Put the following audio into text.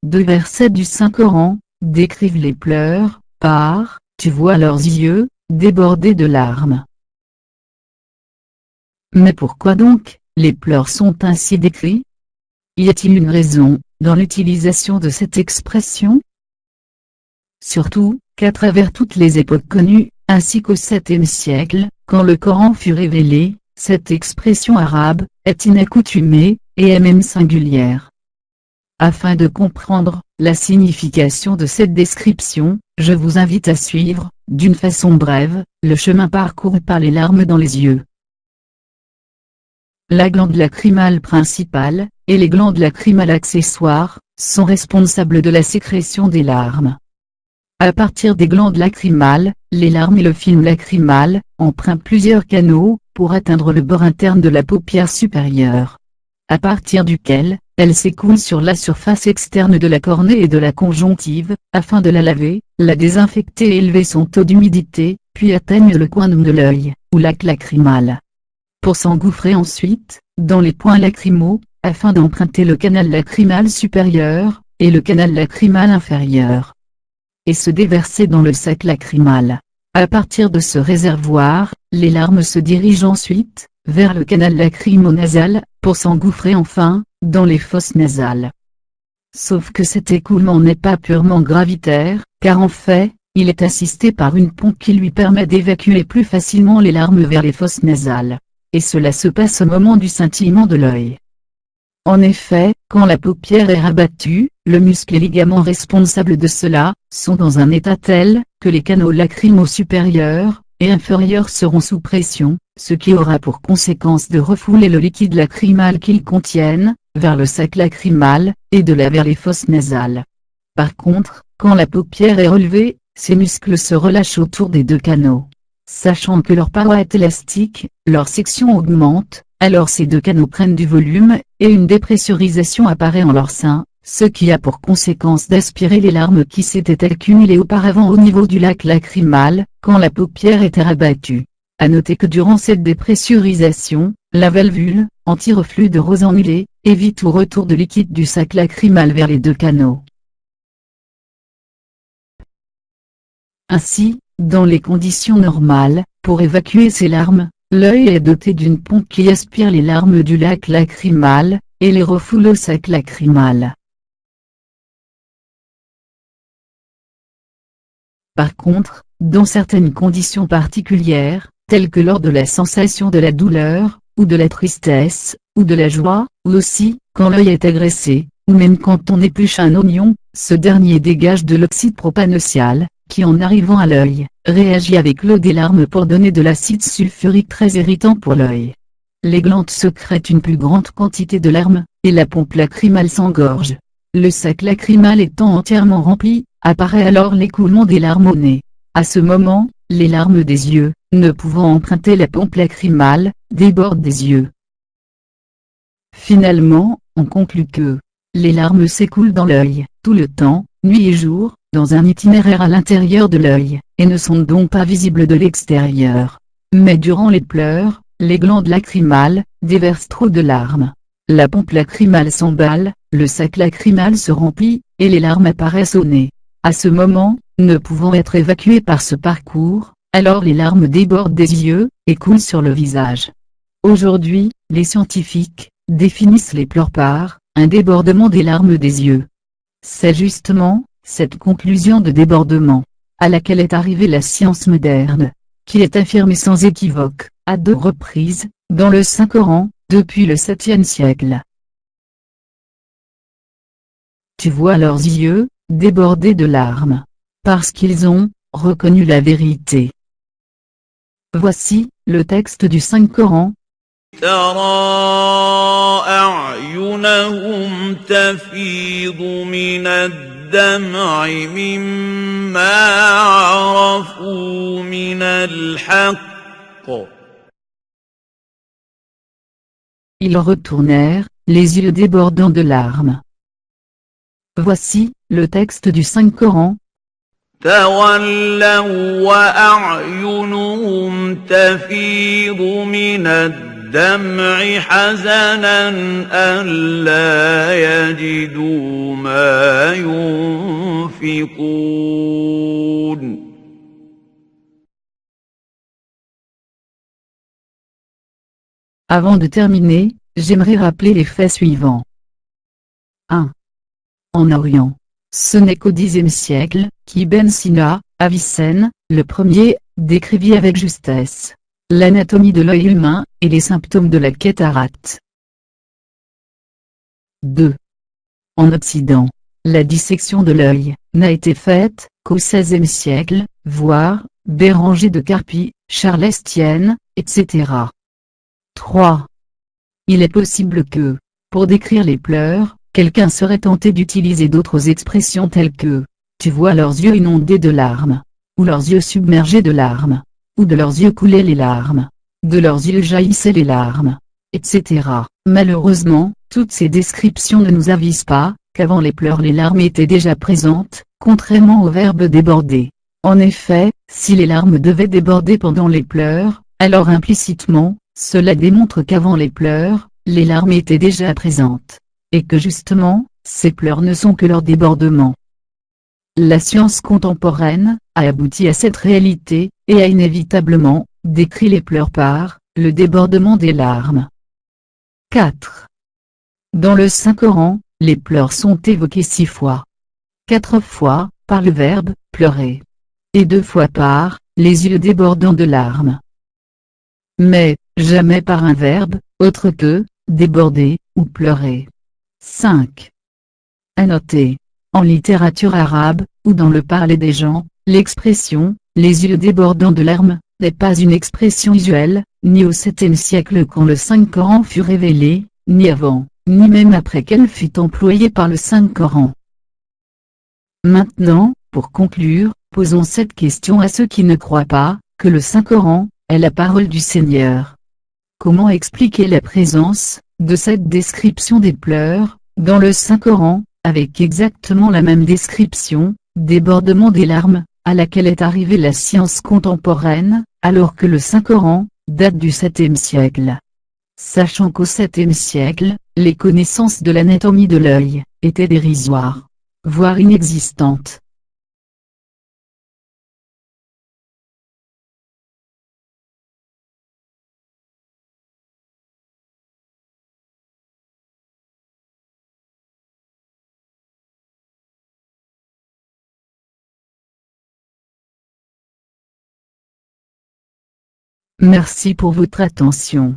2 versets du Saint-Coran, décrivent les pleurs, par « Tu vois leurs yeux, débordés de larmes ». Mais pourquoi donc, les pleurs sont ainsi décrits? Y a-t-il une raison, dans l'utilisation de cette expression? Surtout, qu'à travers toutes les époques connues, ainsi qu'au 7e siècle, quand le Coran fut révélé, cette expression arabe est inaccoutumée, et est même singulière. Afin de comprendre la signification de cette description, je vous invite à suivre, d'une façon brève, le chemin parcouru par les larmes dans les yeux. La glande lacrymale principale, et les glandes lacrymales accessoires, sont responsables de la sécrétion des larmes. À partir des glandes lacrymales, les larmes et le film lacrymal empruntent plusieurs canaux, pour atteindre le bord interne de la paupière supérieure. À partir duquel, elles s'écoulent sur la surface externe de la cornée et de la conjonctive, afin de la laver, la désinfecter et élever son taux d'humidité, puis atteignent le coin de l'œil, ou lac lacrymal. Pour s'engouffrer ensuite, dans les points lacrymaux, afin d'emprunter le canal lacrymal supérieur, et le canal lacrymal inférieur. Et se déverser dans le sac lacrymal. À partir de ce réservoir, les larmes se dirigent ensuite, vers le canal lacrymo-nasal, pour s'engouffrer enfin, dans les fosses nasales. Sauf que cet écoulement n'est pas purement gravitaire, car en fait, il est assisté par une pompe qui lui permet d'évacuer plus facilement les larmes vers les fosses nasales. Et cela se passe au moment du scintillement de l'œil. En effet, quand la paupière est rabattue, le muscle et les ligaments responsables de cela, sont dans un état tel, que les canaux lacrymaux supérieurs et inférieurs seront sous pression, ce qui aura pour conséquence de refouler le liquide lacrymal qu'ils contiennent, vers le sac lacrymal, et de là vers les fosses nasales. Par contre, quand la paupière est relevée, ces muscles se relâchent autour des deux canaux. Sachant que leur paroi est élastique, leur section augmente, alors ces deux canaux prennent du volume, et une dépressurisation apparaît en leur sein, ce qui a pour conséquence d'aspirer les larmes qui s'étaient accumulées auparavant au niveau du lac lacrymal, quand la paupière était rabattue. À noter que durant cette dépressurisation, la valvule, anti-reflux de Rosenmüller, évite tout retour de liquide du sac lacrymal vers les deux canaux. Ainsi, dans les conditions normales, pour évacuer ces larmes, l'œil est doté d'une pompe qui aspire les larmes du lac lacrymal, et les refoule au sac lacrymal. Par contre, dans certaines conditions particulières, telles que lors de la sensation de la douleur, ou de la tristesse, ou de la joie, ou aussi, quand l'œil est agressé, ou même quand on épluche un oignon, ce dernier dégage de l'oxyde propanocial, qui en arrivant à l'œil, réagit avec l'eau des larmes pour donner de l'acide sulfurique très irritant pour l'œil. Les glandes sécrètent une plus grande quantité de larmes, et la pompe lacrymale s'engorge. Le sac lacrymal étant entièrement rempli, apparaît alors l'écoulement des larmes au nez. À ce moment, les larmes des yeux, ne pouvant emprunter la pompe lacrymale, débordent des yeux. Finalement, on conclut que les larmes s'écoulent dans l'œil, tout le temps, nuit et jour, dans un itinéraire à l'intérieur de l'œil, et ne sont donc pas visibles de l'extérieur. Mais durant les pleurs, les glandes lacrymales déversent trop de larmes. La pompe lacrymale s'emballe, le sac lacrymal se remplit, et les larmes apparaissent au nez. À ce moment, ne pouvant être évacuées par ce parcours, alors les larmes débordent des yeux, et coulent sur le visage. Aujourd'hui, les scientifiques définissent les pleurs par un débordement des larmes des yeux. C'est justement cette conclusion de débordement, à laquelle est arrivée la science moderne, qui est affirmée sans équivoque, à 2 reprises, dans le Saint-Coran, depuis le 7e siècle. Tu vois leurs yeux, débordés de larmes, parce qu'ils ont reconnu la vérité. Voici le texte du Saint-Coran. ترى أعينهم تفيض من الدمع مما عرفوا من الحق. Ils retournèrent, les yeux débordant de larmes. Voici le texte du Saint-Coran. تولوا وأعينهم تفيض من الدمع الدمع حزنا ألا يجدوا ما ينفقون. Avant de terminer, j'aimerais rappeler les faits suivants. 1. En Orient. Ce n'est qu'au Xe siècle, qu'Ibn Sina, Avicenne, le premier, décrivit avec justesse l'anatomie de l'œil humain, et les symptômes de la cataracte. 2. En Occident. La dissection de l'œil n'a été faite qu'au XVIe siècle, voire Béranger de Carpi, Charles Estienne, etc. 3. Il est possible que, pour décrire les pleurs, quelqu'un serait tenté d'utiliser d'autres expressions telles que « tu vois leurs yeux inondés de larmes » ou « leurs yeux submergés de larmes » ou « de leurs yeux coulaient les larmes » de leurs yeux jaillissaient les larmes, etc. Malheureusement, toutes ces descriptions ne nous avisent pas qu'avant les pleurs les larmes étaient déjà présentes, contrairement au verbe déborder. En effet, si les larmes devaient déborder pendant les pleurs, alors implicitement, cela démontre qu'avant les pleurs, les larmes étaient déjà présentes. Et que justement, ces pleurs ne sont que leur débordement. La science contemporaine a abouti à cette réalité, et a inévitablement décrit les pleurs par le débordement des larmes. 4. Dans le Saint-Coran, les pleurs sont évoqués 6 fois. 4 fois, par le verbe « pleurer », et 2 fois par les yeux débordant de larmes. Mais, jamais par un verbe, autre que « déborder » ou « pleurer ». 5. À noter, en littérature arabe, ou dans le parler des gens, l'expression « les yeux débordant de larmes » n'est pas une expression usuelle, ni au 7e siècle quand le Saint-Coran fut révélé, ni avant, ni même après qu'elle fut employée par le Saint-Coran. Maintenant, pour conclure, posons cette question à ceux qui ne croient pas que le Saint-Coran est la parole du Seigneur. Comment expliquer la présence de cette description des pleurs dans le Saint-Coran, avec exactement la même description, débordement des larmes, à laquelle est arrivée la science contemporaine, alors que le Saint-Coran date du 7e siècle. Sachant qu'au 7e siècle, les connaissances de l'anatomie de l'œil étaient dérisoires, voire inexistantes. Merci pour votre attention.